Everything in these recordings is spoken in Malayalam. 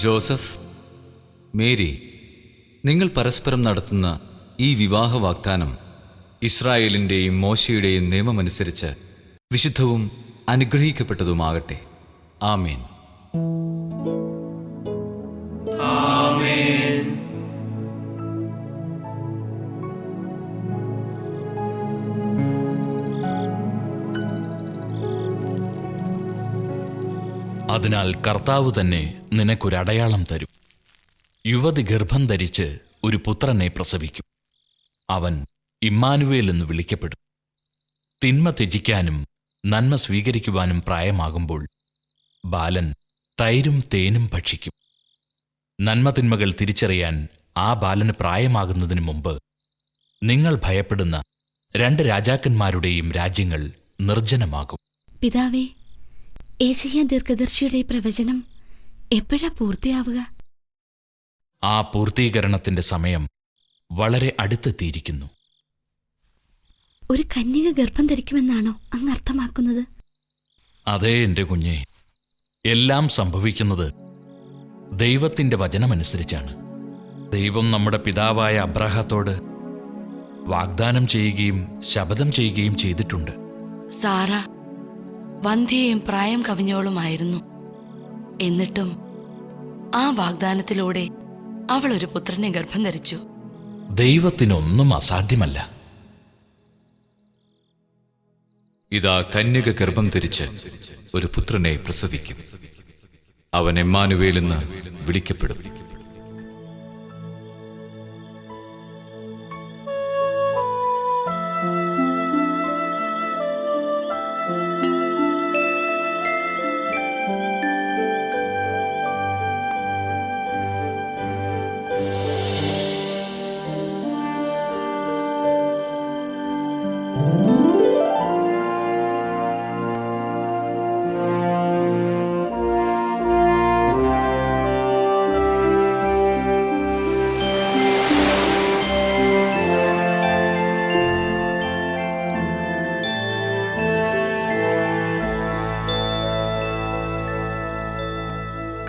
ജോസഫ്, മേരി, നിങ്ങൾ പരസ്പരം നടത്തുന്ന ഈ വിവാഹ വാഗ്ദാനം ഇസ്രായേലിൻ്റെയും മോശയുടെയും നിയമമനുസരിച്ച് വിശുദ്ധവും അനുഗ്രഹിക്കപ്പെട്ടതുമാകട്ടെ. ആമേൻ. ആമേൻ. അതിനാൽ കർത്താവ് തന്നെ നിനക്കൊരടയാളം തരും. യുവതി ഗർഭം ധരിച്ച് ഒരു പുത്രനെ പ്രസവിക്കും. അവൻ ഇമ്മാനുവേൽ എന്ന് വിളിക്കപ്പെടും. തിന്മ ത്യജിക്കാനും നന്മ സ്വീകരിക്കുവാനും പ്രായമാകുമ്പോൾ ബാലൻ തൈരും തേനും ഭക്ഷിക്കും. നന്മതിന്മകൾ തിരിച്ചറിയാൻ ആ ബാലന് പ്രായമാകുന്നതിന് മുമ്പ് നിങ്ങൾ ഭയപ്പെടുന്ന 2 രാജാക്കന്മാരുടെയും രാജ്യങ്ങൾ നിർജ്ജനമാകും. പിതാവേ, യേശയ്യാ ദീർഘദർശിയുടെ പ്രവചനം എപ്പോഴാ പൂർത്തിയാവുക? ആ പൂർത്തീകരണത്തിന്റെ സമയം വളരെ അടുത്തെത്തിയിരിക്കുന്നു. ഒരു കന്യക ഗർഭം ധരിക്കുമെന്നാണോ അങ്ങ് അർത്ഥമാക്കുന്നത്? അതേ എന്റെ കുഞ്ഞെ, എല്ലാം സംഭവിക്കുന്നത് ദൈവത്തിന്റെ വചനമനുസരിച്ചാണ്. ദൈവം നമ്മുടെ പിതാവായ അബ്രാഹത്തോട് വാഗ്ദാനം ചെയ്യുകയും ശപഥം ചെയ്യുകയും ചെയ്തിട്ടുണ്ട്. സാറ വന്ധ്യയും പ്രായം കവിഞ്ഞവളുമായിരുന്നു. എന്നിട്ടും ആ വാഗ്ദാനത്തിലൂടെ അവൾ ഒരു പുത്രനെ ഗർഭം ധരിച്ചു. ദൈവത്തിനൊന്നും അസാധ്യമല്ല. ഇതാ കന്യക ഗർഭം ധരിച്ച് ഒരു പുത്രനെ പ്രസവിക്കും. അവൻ ഇമ്മാനുവേൽ എന്ന് വിളിക്കപ്പെടും.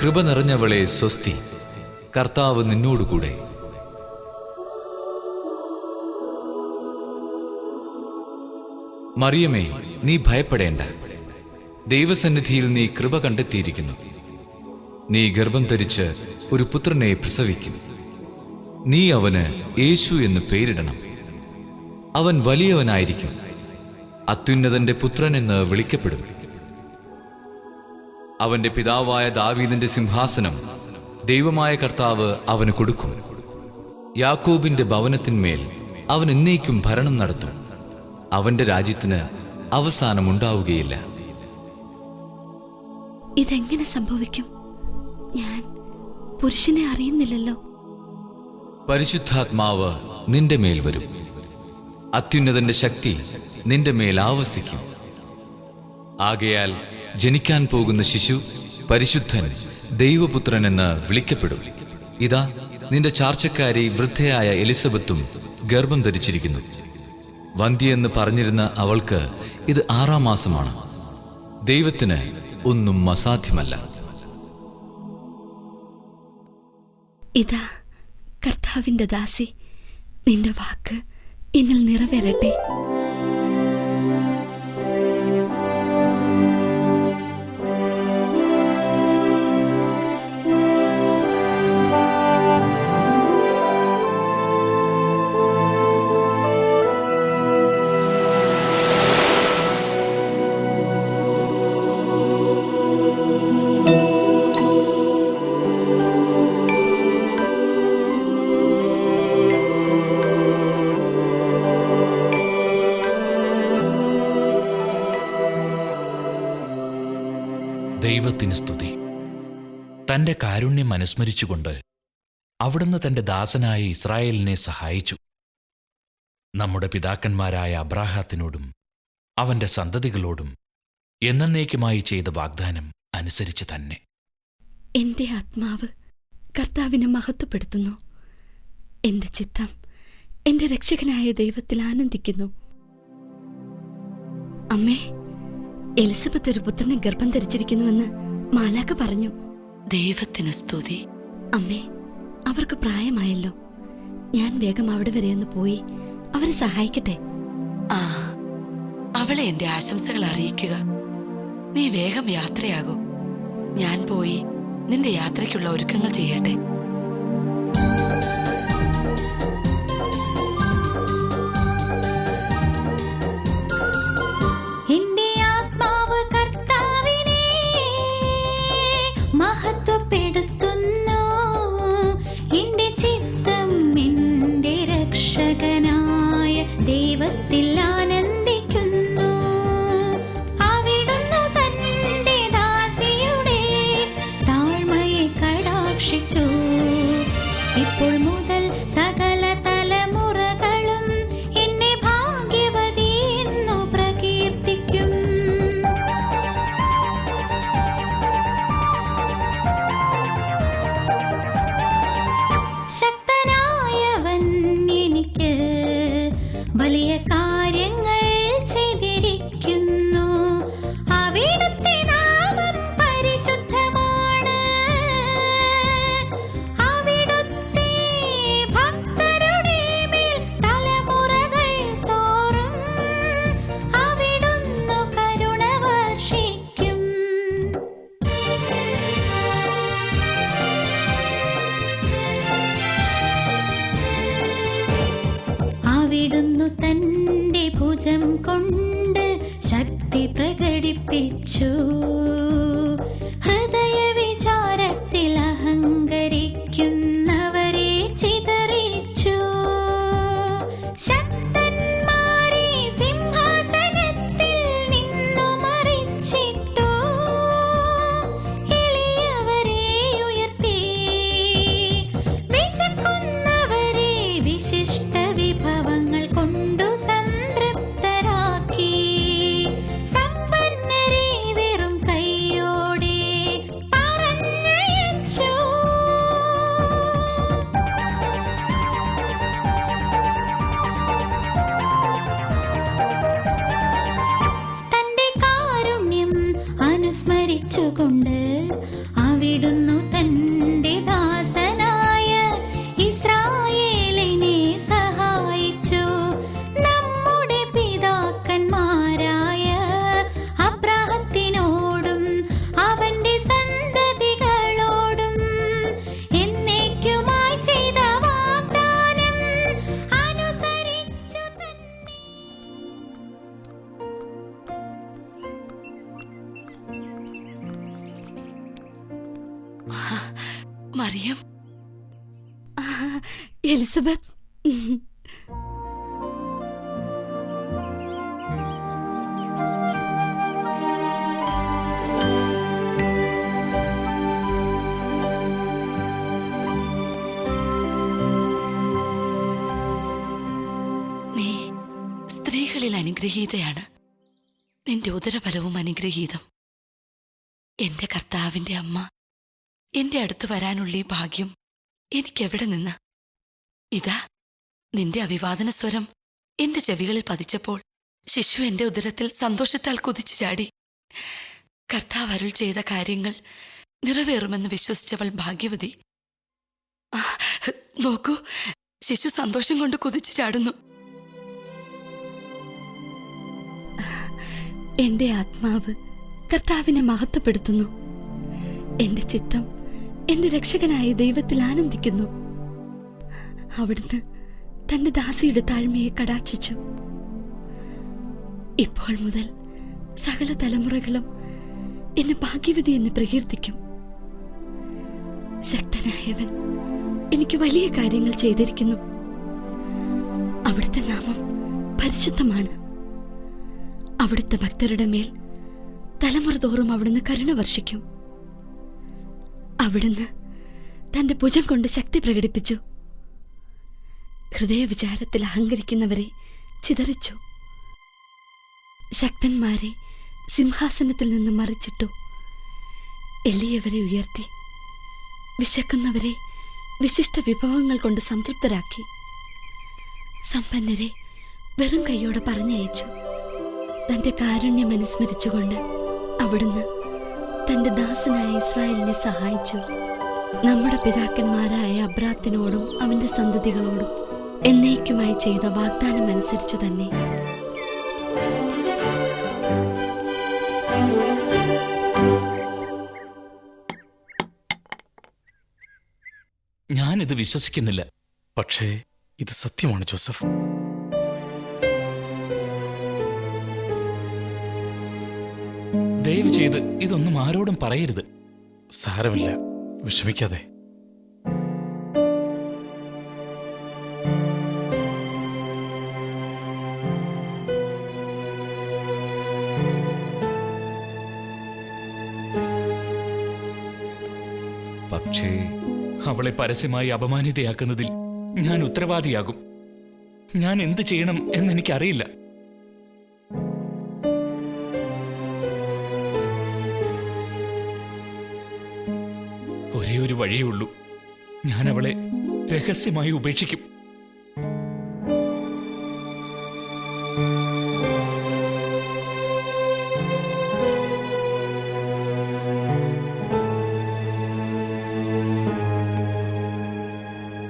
കൃപ നിറഞ്ഞവളെ സ്വസ്തി, കർത്താവ് നിന്നോടുകൂടെ. മറിയമേ, നീ ഭയപ്പെടേണ്ട. ദൈവസന്നിധിയിൽ നീ കൃപ കണ്ടെത്തിയിരിക്കുന്നു. നീ ഗർഭം ധരിച്ച് ഒരു പുത്രനെ പ്രസവിക്കും. നീ അവന് യേശു എന്ന് പേരിടണം. അവൻ വലിയവനായിരിക്കും, അത്യുന്നതന്റെ പുത്രൻ എന്ന് വിളിക്കപ്പെടും. അവന്റെ പിതാവായ ദാവീദിന്റെ സിംഹാസനം ദൈവമായ കർത്താവ് അവന് കൊടുക്കും. യാക്കോബിന്റെ ഭവനത്തിന്മേൽ അവൻ എന്നേക്കും ഭരണം നടത്തും. അവന്റെ രാജ്യത്തിന് അവസാനമുണ്ടാവുകയില്ല. ഇതെങ്ങനെ സംഭവിക്കും? ഞാൻ പുരുഷനെ അറിയുന്നില്ലല്ലോ. പരിശുദ്ധാത്മാവ് നിന്റെ മേൽ വരും. അത്യുന്നതന്റെ ശക്തി നിന്റെ മേൽ ആവസിക്കും. ആകയാൽ ജനിക്കാൻ പോകുന്ന ശിശു പരിശുദ്ധൻ, ദൈവപുത്രൻ എന്ന് വിളിക്കപ്പെടും. ഇതാ, നിന്റെ ചാർച്ചക്കാരി വൃദ്ധയായ എലിസബത്തും ഗർഭം ധരിച്ചിരിക്കുന്നു. വന്ധ്യയെന്ന് പറഞ്ഞിരുന്ന അവൾക്ക് ഇത് 6-ാം മാസമാണ്. ദൈവത്തിന് ഒന്നും അസാധ്യമല്ല. ഇതാ കർത്താവിന്റെ ദാസി, നിന്റെ വാക്ക് എന്നിൽ നിറവേറട്ടെ. ദൈവത്തിന് സ്തുതി. തന്റെ കാരുണ്യം അനുസ്മരിച്ചുകൊണ്ട് അവിടുന്ന് തന്റെ ദാസനായ ഇസ്രായേലിനെ സഹായിച്ചു. നമ്മുടെ പിതാക്കന്മാരായ അബ്രാഹാത്തിനോടും അവന്റെ സന്തതികളോടും എന്നേക്കുമായി ചെയ്ത വാഗ്ദാനം അനുസരിച്ച് തന്നെ. എന്റെ ആത്മാവ് കർത്താവിനെ മഹത്വപ്പെടുത്തുന്നു. എന്റെ ചിത്തം എന്റെ രക്ഷകനായ ദൈവത്തിൽ ആനന്ദിക്കുന്നു. അമ്മേ, എലിസബത്ത് ഒരു പുത്രനെ ഗർഭം ധരിച്ചിരിക്കുന്നുവെന്ന് മാലാഖ പറഞ്ഞു. ദൈവത്തിന് സ്തുതി. അമ്മേ, അവർക്ക് പ്രായമായല്ലോ. ഞാൻ വേഗം അവിടെ വരെ ഒന്ന് പോയി അവരെ സഹായിക്കട്ടെ. ആ, അവളെ എന്റെ ആശംസകൾ അറിയിക്കുക. നീ വേഗം യാത്രയാകൂ. ഞാൻ പോയി നിന്റെ യാത്രയ്ക്കുള്ള ഒരുക്കങ്ങൾ ചെയ്യട്ടെ. എന്റെ ആത്മാവ് കർത്താവിനെ മഹത്വപ്പെടുത്തുന്നു. എന്റെ ചിത്തം എന്റെ രക്ഷകനായ ദൈവത്തിൽ ആനന്ദിക്കുന്നു. അവിടുന്ന് തന്റെ ദാസിയുടെ താഴ്മയെ കടാക്ഷിച്ചു. ഇപ്പോൾ മുതൽ സകല തലമുറകളും എന്നെ ഭാഗ്യവതി എന്നു പ്രകീർത്തിക്കും. ശക്തനായവൻ എനിക്ക് വലിയ കാര്യങ്ങൾ ചെയ്തിരിക്കുന്നു. അവിടുത്തെ നാമം പരിശുദ്ധമാണ്. അവിടുത്തെ ഭക്തരുടെ മേൽ തലമുറകൾ തോറും അവിടുന്ന് കരുണ വർഷിക്കും. അവിടുന്ന് തന്റെ ഭുജം കൊണ്ട് ശക്തി പ്രകടിപ്പിച്ചു. ഹൃദയ വിചാരത്തിൽ അഹങ്കരിക്കുന്നവരെ ചിതറിച്ചു. ശക്തന്മാരെ സിംഹാസനത്തിൽ നിന്നു മറിച്ചിട്ടു. എളിയവരെ ഉയർത്തി. വിശക്കുന്നവരെ വിശിഷ്ട വിഭവങ്ങൾ കൊണ്ടു സംതൃപ്തരാക്കി. സമ്പന്നരെ വെറും കൈയോടെ പറഞ്ഞയച്ചു. തന്റെ കാരുണ്യം അനുസ്മരിച്ചുകൊണ്ട് അവിടുന്ന് തന്റെ ദാസനായ ഇസ്രായേലിനെ സഹായിച്ചു. നമ്മുടെ പിതാക്കന്മാരായ അബ്രാഹത്തിനോടും അവന്റെ സന്തതികളോടും എന്നേക്കുമായി ചെയ്ത വാഗ്ദാനം അനുസരിച്ചു തന്നെ. മറിയം, എലിസബത്ത്, നീ സ്ത്രീകളിൽ അനുഗ്രഹീതയാണ്. നിന്റെ ഉദരഫലവും അനുഗ്രഹീതം. എന്റെ കർത്താവിന്റെ അമ്മ, എന്റെ അടുത്ത് വരാനുള്ള ഈ ഭാഗ്യം എനിക്കെവിടെ നിന്ന്? ഇതാ, നിന്റെ അഭിവാദന സ്വരം എന്റെ ചെവികളിൽ പതിച്ചപ്പോൾ ശിശു എന്റെ ഉദരത്തിൽ സന്തോഷത്താൽ കുതിച്ചു ചാടി. കർത്താവ് അരുൾ ചെയ്ത കാര്യങ്ങൾ നിറവേറുമെന്ന് വിശ്വസിച്ചവൾ ഭാഗ്യവതി. നോക്കൂ, ശിശു സന്തോഷം കൊണ്ട് കുതിച്ചു ചാടുന്നു. എന്റെ ആത്മാവ് കർത്താവിനെ മഹത്വപ്പെടുത്തുന്നു. എന്റെ ചിത്തം എന്റെ രക്ഷകനായ ദൈവത്തിൽ ആനന്ദിക്കുന്നു. അവിടുന്ന് തന്റെ ദാസിയുടെ താഴ്മയെ കടാക്ഷിച്ചു. ഇപ്പോൾ മുതൽ സകല തലമുറകളും എന്നെ ഭാഗ്യവതി എന്ന് പ്രകീർത്തിക്കും. ശക്തനായവൻ എനിക്ക് വലിയ കാര്യങ്ങൾ ചെയ്തിരിക്കുന്നു. അവിടുത്തെ നാമം പരിശുദ്ധമാണ്. അവിടുത്തെ ഭക്തരുടെ മേൽ തലമുറ തോറും അവിടുന്ന് കരുണ വർഷിക്കും. അവിടുന്ന് തന്റെ ഭുജം കൊണ്ട് ശക്തി പ്രകടിപ്പിച്ചു. ഹൃദയവിചാരത്തിൽ അഹങ്കരിക്കുന്നവരെ ചിതറിച്ചു. ശക്തന്മാരെ സിംഹാസനത്തിൽ നിന്ന് മറിച്ചിട്ടു. എളിയവരെ ഉയർത്തി. വിശക്കുന്നവരെ വിശിഷ്ട വിഭവങ്ങൾ കൊണ്ട് സംതൃപ്തരാക്കി. സമ്പന്നരെ വെറും കൈയോടെ പറഞ്ഞയച്ചു. തന്റെ കാരുണ്യം അനുസ്മരിച്ചുകൊണ്ട് അവിടുന്ന് തന്റെ ദാസനായ ഇസ്രായേലിനെ സഹായിച്ചു. നമ്മുടെ പിതാക്കന്മാരായ അബ്രാത്തിനോടും അവന്റെ സന്തതികളോടും എന്നേക്കുമായി ചെയ്ത വാഗ്ദാനം അനുസരിച്ചു തന്നെ. ഞാനിത് വിശ്വസിക്കുന്നില്ല. പക്ഷേ ഇത് സത്യമാണ് ജോസഫ്. ദയവ് ചെയ്ത് ഇതൊന്നും ആരോടും പറയരുത്. സാരമില്ല, വിഷമിക്കാതെ. പക്ഷേ അവളെ പരസ്യമായി അപമാനിതയാക്കുന്നതിൽ ഞാൻ ഉത്തരവാദിയാകും. ഞാൻ എന്ത് ചെയ്യണം എന്നെനിക്കറിയില്ല. ഒരേ ഒരു വഴിയേ ഉള്ളൂ. ഞാൻ അവളെ രഹസ്യമായി ഉപേക്ഷിക്കും.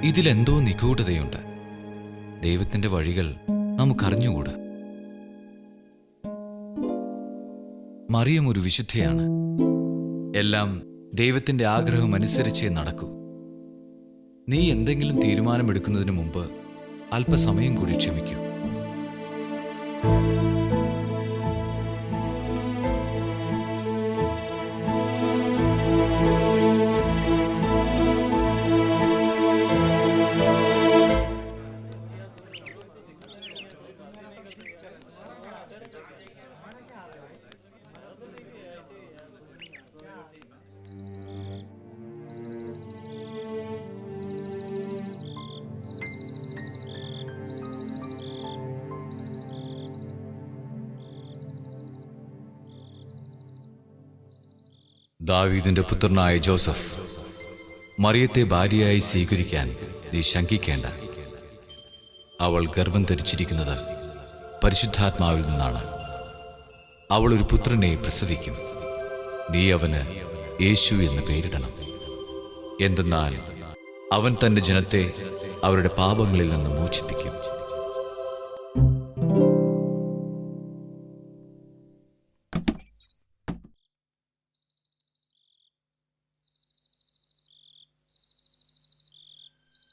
ഇതിലെന്തോ നിഗൂഢതയുണ്ട്. ദൈവത്തിന്റെ വഴികൾ നമുക്കറിഞ്ഞുകൂടാ. മറിയം ഒരു വിശുദ്ധയാണ്. എല്ലാം ദൈവത്തിന്റെ ആഗ്രഹം അനുസരിച്ചേ നടക്കൂ. നീ എന്തെങ്കിലും തീരുമാനമെടുക്കുന്നതിന് മുമ്പ് അല്പസമയം കൂടി ക്ഷമിക്കൂ. ദാവീദിന്റെ പുത്രനായ ജോസഫ്, മറിയത്തെ ഭാര്യയായി സ്വീകരിക്കാൻ നീ ശങ്കിക്കേണ്ട. അവൾ ഗർഭം ധരിച്ചിരിക്കുന്നത് പരിശുദ്ധാത്മാവിൽ നിന്നാണ്. അവൾ ഒരു പുത്രനെ പ്രസവിക്കും. നീ അവന് യേശു എന്ന് പേരിടണം. എന്തെന്നാൽ അവൻ തന്റെ ജനത്തെ അവരുടെ പാപങ്ങളിൽ നിന്ന് മോചിപ്പിക്കും.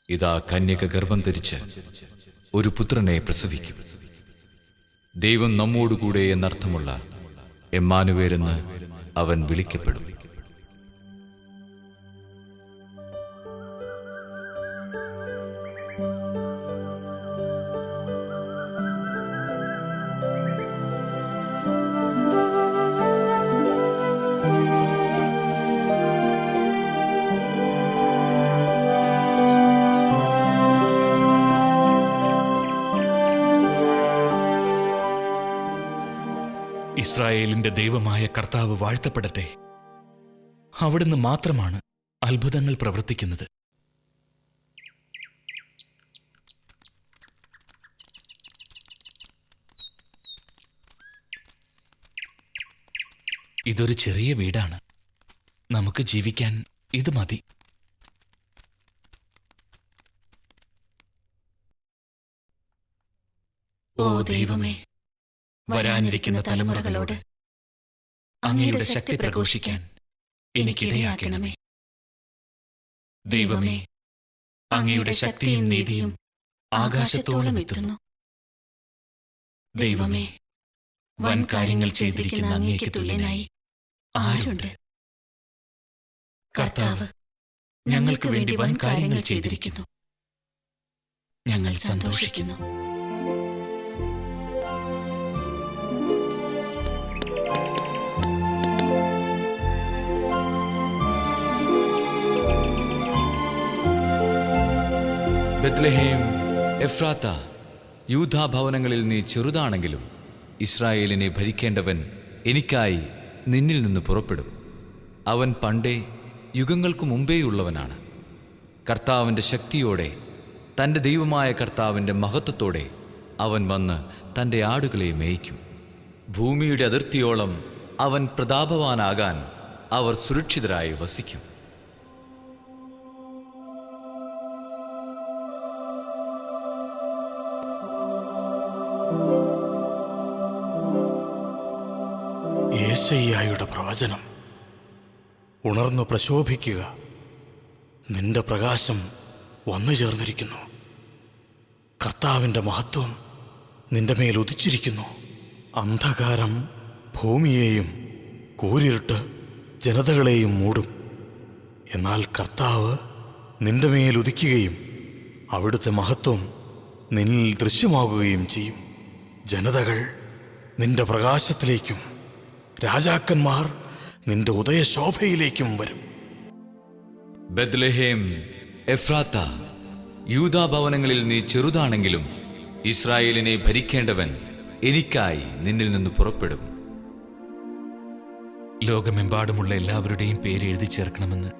ഇതാ കന്യക ഗർഭം ധരിച്ച് ഒരു പുത്രനെ പ്രസവിക്കും. ദൈവം നമ്മോടുകൂടെ എന്നർത്ഥമുള്ള എമ്മാനുവേൽ എന്ന് അവൻ വിളിക്കപ്പെടും. ഇസ്രായേലിന്റെ ദൈവമായ കർത്താവ് വാഴ്ത്തപ്പെടട്ടെ. അവിടുന്ന് മാത്രമാണ് അത്ഭുതങ്ങൾ പ്രവർത്തിക്കുന്നത്. ഇതൊരു ചെറിയ വീടാണ്. നമുക്ക് ജീവിക്കാൻ ഇത് മതി. ഓ ദൈവമേ, വരാനിരിക്കുന്ന തലമുറകളോട് അങ്ങയുടെ ശക്തി പ്രഘോഷിക്കാൻ എനിക്കിടയാക്കണമേ. ദൈവമേ, അങ്ങയുടെ ശക്തിയും നീതിയും ആകാശത്തോളം എത്തുന്നു. ദൈവമേ, വൻ കാര്യങ്ങൾ ചെയ്തിരിക്കുന്ന അങ്ങേക്ക് തുല്യനായി ആരുണ്ട്? കർത്താവ് ഞങ്ങൾക്ക് വേണ്ടി വൻ കാര്യങ്ങൾ ചെയ്തിരിക്കുന്നു. ഞങ്ങൾ സന്തോഷിക്കുന്നു. ബെത്ലഹേം എഫ്രാത്ത, യൂദാഭവനങ്ങളിൽ നീ ചെറുതാണെങ്കിലും ഇസ്രായേലിനെ ഭരിക്കേണ്ടവൻ എനിക്കായി നിന്നിൽ നിന്ന് പുറപ്പെടും. അവൻ പണ്ടേ യുഗങ്ങൾക്കു മുമ്പേയുള്ളവനാണ്. കർത്താവിൻ്റെ ശക്തിയോടെ, തൻ്റെ ദൈവമായ കർത്താവിൻ്റെ മഹത്വത്തോടെ അവൻ വന്ന് തൻ്റെ ആടുകളെ മേയ്ക്കും. ഭൂമിയുടെ അതിർത്തിയോളം അവൻ പ്രതാപവാനാകാൻ അവർ സുരക്ഷിതരായി വസിക്കും. യേശയ്യായുടെ പ്രവചനം. ഉണർന്നു പ്രശോഭിക്കുക, നിന്റെ പ്രകാശം വന്നു ചേർന്നിരിക്കുന്നു. കർത്താവിൻ്റെ മഹത്വം നിന്റെ മേൽ ഉദിച്ചിരിക്കുന്നു. അന്ധകാരം ഭൂമിയെയും കൂരിരുട്ട് ജനതകളെയും മൂടും. എന്നാൽ കർത്താവ് നിന്റെ മേൽ ഉദിക്കുകയും അവിടുത്തെ മഹത്വം നിന്നിൽ ദൃശ്യമാകുകയും ചെയ്യും. ജനതകൾ നിന്റെ പ്രകാശത്തിലേക്കും രാജാക്കന്മാർ നിന്റെ ഉദയശോഭയിലേക്കും വരും. ബെത്ലഹേം എഫ്രാത്ത, യൂദാഭവനങ്ങളിൽ നീ ചെറുതാണെങ്കിലും ഇസ്രായേലിനെ ഭരിക്കേണ്ടവൻ എനിക്കായി നിന്നിൽ നിന്ന് പുറപ്പെടും. ലോകമെമ്പാടുമുള്ള എല്ലാവരുടെയും പേര് എഴുതി ചേർക്കണമെന്ന്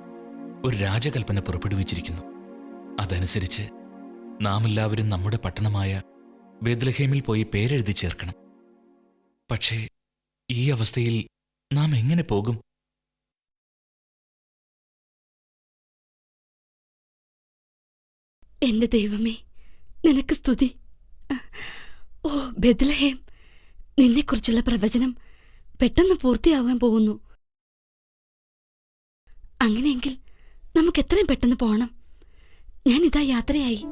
ഒരു രാജകൽപ്പന പുറപ്പെടുവിച്ചിരിക്കുന്നു. അതനുസരിച്ച് നാം എല്ലാവരും നമ്മുടെ പട്ടണമായ ബെത്ലഹേമിൽ പോയി പേരെഴുതി ചേർക്കണം. പക്ഷേ ഈ അവസ്ഥയിൽ നാം എങ്ങനെ പോകും? എന്റെ ദൈവമേ, നിനക്ക് സ്തുതി. ഓ ബെത്ലഹേം, നിന്നെക്കുറിച്ചുള്ള പ്രവചനം പെട്ടെന്ന് പൂർത്തിയാവാൻ പോകുന്നു. അങ്ങനെയെങ്കിൽ നമുക്ക് എത്രയും പെട്ടെന്ന് പോകണം. ഞാനിതാ യാത്രയായി.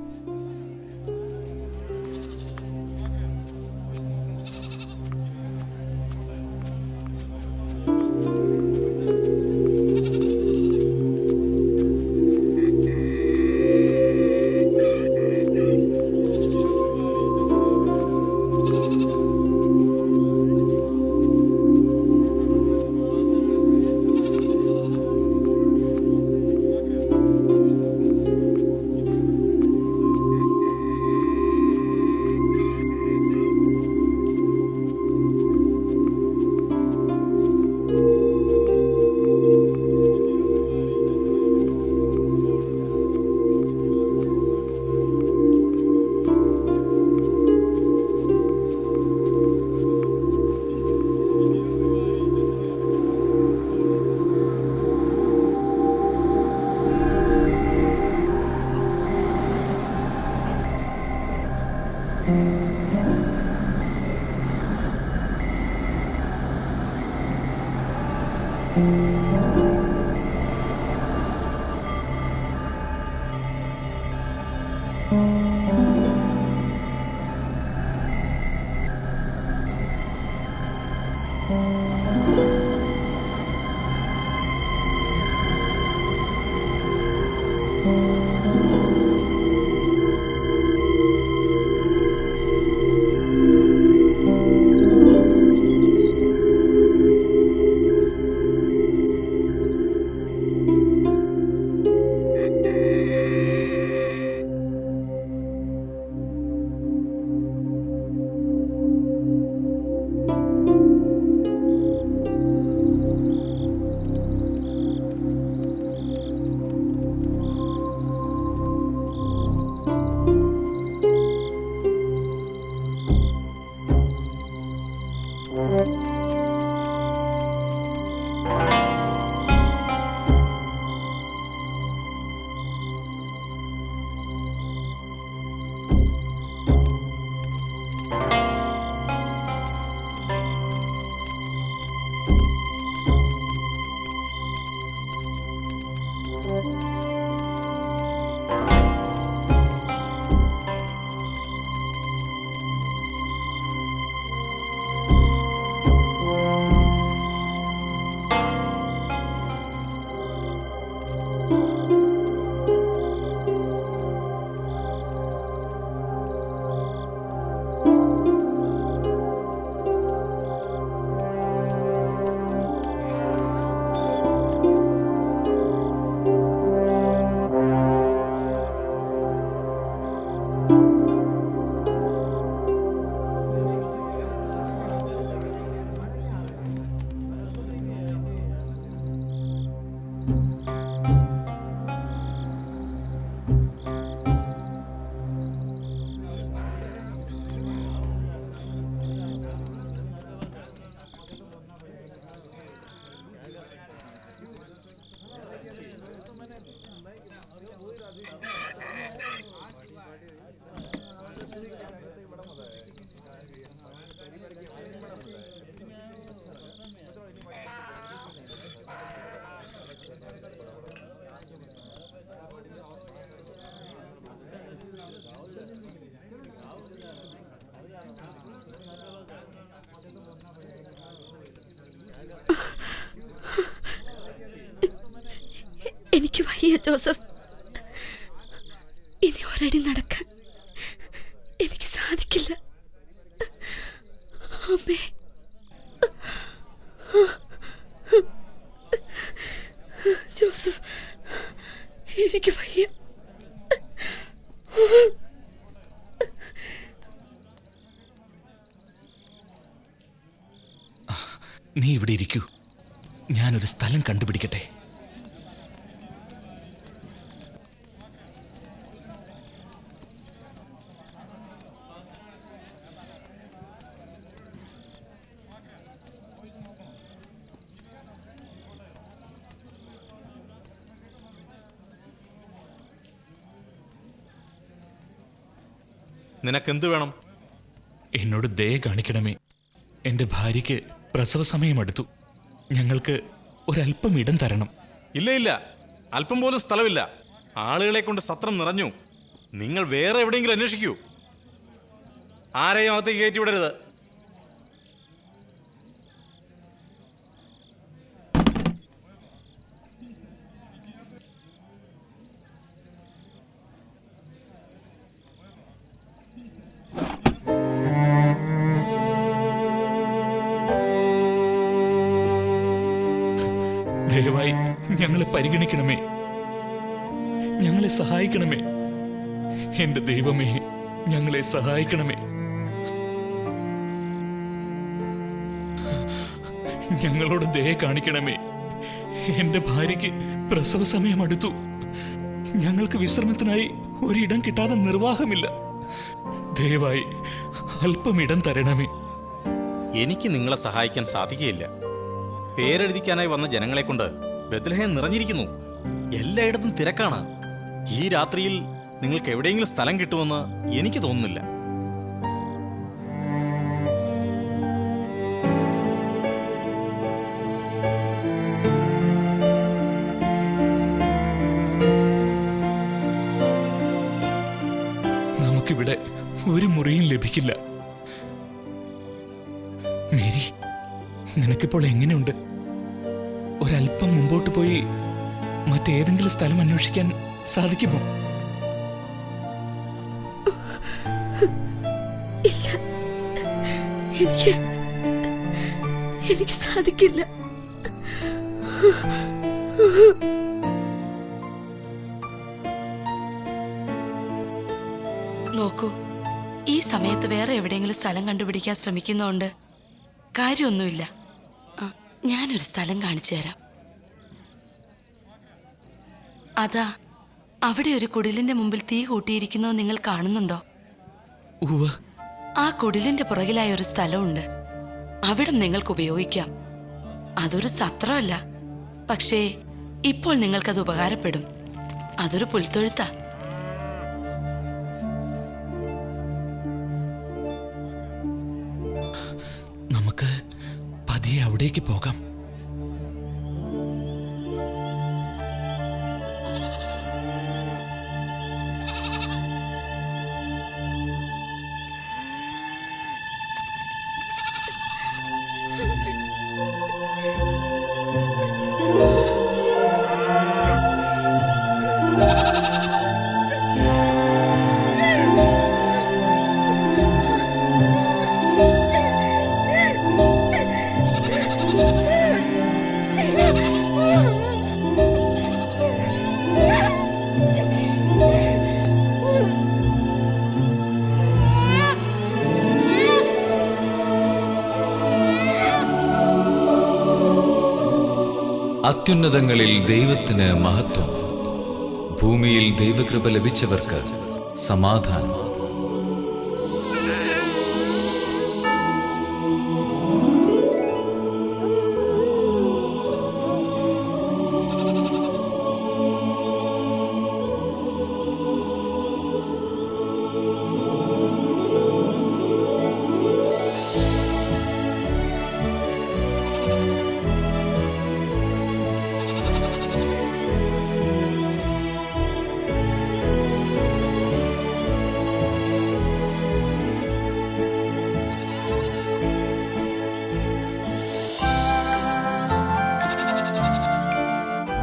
ജോസഫ്. ഇനി ഒരടി നടക്കാൻ എനിക്ക് സാധിക്കില്ല. അമ്മേ, ജോസഫ്, എനിക്ക് വയ്യ. നീ ഇവിടെ ഇരിക്കൂ, ഞാനൊരു സ്ഥലം കണ്ടുപിടിക്കട്ടെ. നിനക്കെന്ത് വേണം? എന്നോട് ദയ കാണിക്കണമേ. എൻ്റെ ഭാര്യയ്ക്ക് പ്രസവ സമയം അടുത്തു. ഞങ്ങൾക്ക് ഒരല്പം ഇടം തരണം. ഇല്ല ഇല്ല, അല്പം പോലും സ്ഥലമില്ല. ആളുകളെ കൊണ്ട് സത്രം നിറഞ്ഞു. നിങ്ങൾ വേറെ എവിടെയെങ്കിലും അന്വേഷിക്കൂ. ആരെയും അകത്തേക്ക് കയറ്റി വിടരുത്. ദയവായി ഞങ്ങളെ പരിഗണിക്കണമേ, ഞങ്ങളെ സഹായിക്കണമേ. എന്റെ ദൈവമേ, ഞങ്ങളെ സഹായിക്കണമേ. ഞങ്ങളോട് ദയ കാണിക്കണമേ. എന്റെ ഭാര്യയ്ക്ക് പ്രസവ സമയം അടുത്തു. ഞങ്ങൾക്ക് വിശ്രമത്തിനായി ഒരിടം കിട്ടാതെ നിർവാഹമില്ല. ദയവായി അല്പം ഇടം തരണമേ. എനിക്ക് നിങ്ങളെ സഹായിക്കാൻ സാധിക്കുകയില്ല. പേരെഴുതിക്കാനായി വന്ന ജനങ്ങളെ കൊണ്ട് ബെത്ലഹേം നിറഞ്ഞിരിക്കുന്നു. എല്ലായിടത്തും തിരക്കാണ്. ഈ രാത്രിയിൽ നിങ്ങൾക്ക് എവിടെയെങ്കിലും സ്ഥലം കിട്ടുമെന്ന് എനിക്ക് തോന്നുന്നില്ല. നമുക്കിവിടെ ഒരു മുറിയും ലഭിക്കില്ല. മേരി, നിനക്കിപ്പോൾ എങ്ങനെയുണ്ട്? ഒരല്പം മുമ്പോട്ട് പോയി മറ്റേതെങ്കിലും സ്ഥലം അന്വേഷിക്കാൻ സാധിക്കുമോ? എനിക്ക് സാധിക്കില്ല. നോക്കൂ, ഈ സമയത്ത് വേറെ എവിടെയെങ്കിലും സ്ഥലം കണ്ടുപിടിക്കാൻ ശ്രമിക്കുന്നതുകൊണ്ട് കാര്യമൊന്നുമില്ല. ഞാനൊരു സ്ഥലം കാണിച്ചു തരാം. അതാ അവിടെ ഒരു കുടിലിന്റെ മുമ്പിൽ തീ കൂട്ടിയിരിക്കുന്നത് നിങ്ങൾ കാണുന്നുണ്ടോ? ഉവ്വ്. ആ കുടിലിന്റെ പുറകിലായ ഒരു സ്ഥലമുണ്ട്. അവിടം നിങ്ങൾക്ക് ഉപയോഗിക്കാം. അതൊരു സത്രമല്ല, പക്ഷേ ഇപ്പോൾ നിങ്ങൾക്കത് ഉപകാരപ്പെടും. അതൊരു പുൽത്തൊഴുത്താ. നമുക്ക് പതിയെ അവിടേക്ക് പോകാം. അത്യുന്നതങ്ങളിൽ ദൈവത്തിന് മഹത്വം, ഭൂമിയിൽ ദൈവകൃപ ലഭിച്ചവർക്ക് സമാധാനം.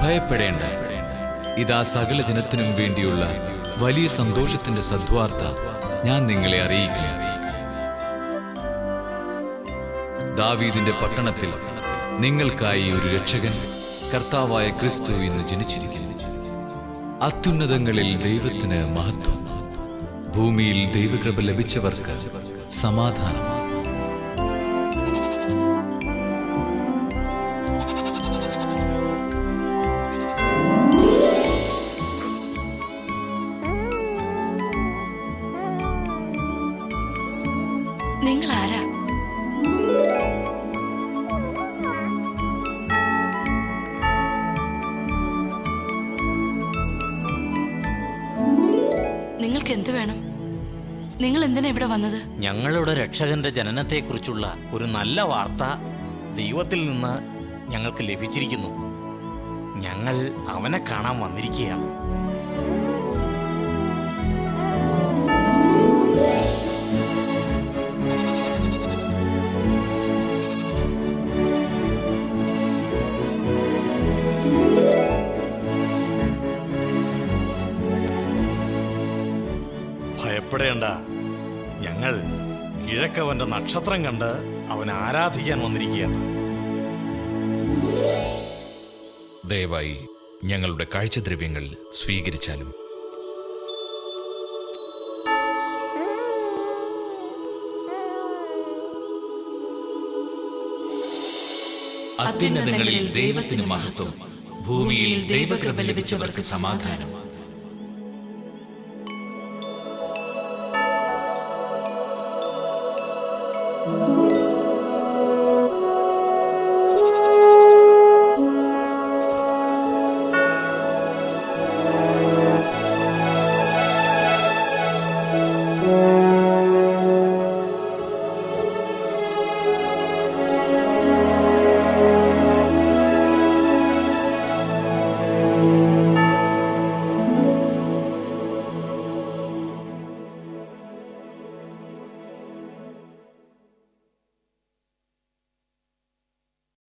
ഭയപ്പെടേണ്ട, ഇതാ സകല ജനത്തിനും വേണ്ടിയുള്ള വലിയ സന്തോഷത്തിന്റെ സദ്വാർത്ത ഞാൻ നിങ്ങളെ അറിയിക്കുന്നു. ദാവീദിന്റെ പട്ടണത്തിൽ നിങ്ങൾക്കായി ഒരു രക്ഷകൻ, കർത്താവായ ക്രിസ്തു ഇന്ന് ജനിച്ചിരിക്കുന്നു. അത്യുന്നതങ്ങളിൽ ദൈവത്തിന് മഹത്വം, ഭൂമിയിൽ ദൈവകൃപ ലഭിച്ചവർക്ക് സമാധാനം. നിങ്ങൾ ആരാ? നിങ്ങൾക്ക് എന്ത് വേണം? നിങ്ങൾ എന്തിനാ ഇവിടെ വന്നത്? ഞങ്ങളുടെ രക്ഷകന്റെ ജനനത്തെക്കുറിച്ചുള്ള ഒരു നല്ല വാർത്ത ദൈവത്തിൽ നിന്ന് ഞങ്ങൾക്ക് ലഭിച്ചിരിക്കുന്നു. ഞങ്ങൾ അവനെ കാണാൻ വന്നിരിക്കുകയാണ്. ഭയപ്പെടേണ്ട, ഞങ്ങൾ കിഴക്കവന്റെ നക്ഷത്രം കണ്ട് അവനെ ആരാധിക്കാൻ വന്നിരിക്കുകയാണ്. ദയവായി ഞങ്ങളുടെ കാഴ്ചദ്രവ്യങ്ങൾ സ്വീകരിച്ചാലും. അത്യുന്നതങ്ങളിൽ ദൈവത്തിന് മഹത്വം, ഭൂമിയിൽ ദൈവകൃപ ലഭിച്ചവർക്ക് സമാധാനം.